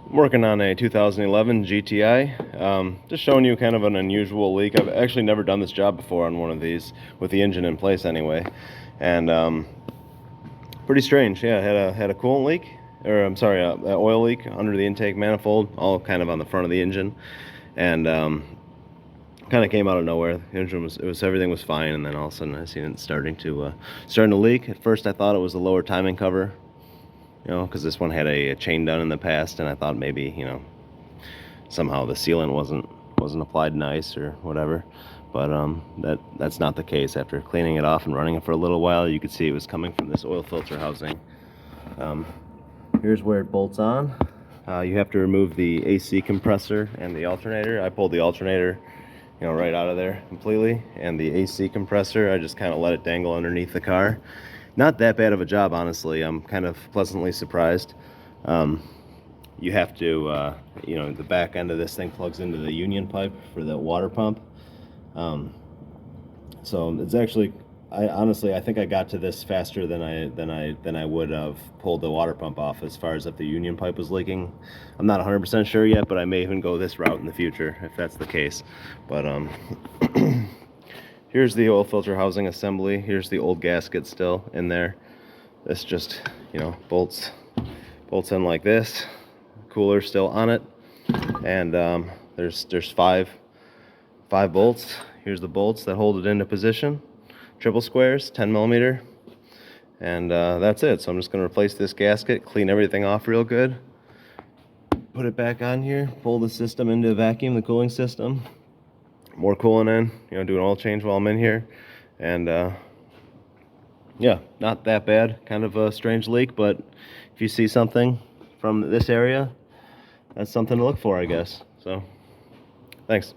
I'm working on a 2011 GTI. Just showing you kind of an unusual leak. I've actually never done this job before on one of these, with the engine in place anyway. And pretty strange. Yeah, had a coolant leak, or I'm sorry, an oil leak under the intake manifold, all kind of on the front of the engine, and kind of came out of nowhere. The engine was everything was fine, and then all of a sudden I seen it starting to leak. At first I thought it was the lower timing cover, you know, because this one had a chain done in the past, and I thought maybe, you know, somehow the sealant wasn't applied nice or whatever. But that's not the case. After cleaning it off and running it for a little while, you could see it was coming from this oil filter housing. Here's where it bolts on. You have to remove the AC compressor and the alternator. I pulled the alternator, you know, right out of there completely, and the AC compressor, I just kind of let it dangle underneath the car. Not that bad of a job, honestly. I'm kind of pleasantly surprised. You have to, you know, the back end of this thing plugs into the union pipe for the water pump. So it's actually, I think I got to this faster than I would have pulled the water pump off, as far as if the union pipe was leaking. I'm not 100% sure yet, but I may even go this route in the future if that's the case. But here's the oil filter housing assembly. Here's the old gasket still in there. This just, you know, bolts in like this. Cooler still on it, and there's five bolts. Here's the bolts that hold it into position. Triple squares, 10 millimeter, and that's it. So I'm just going to replace this gasket, clean everything off real good, put it back on here, pull the system into vacuum, the cooling system, more cooling in, you know, do an oil change while I'm in here, and yeah, not that bad. Kind of a strange leak, but if you see something from this area, that's something to look for, I guess. So thanks.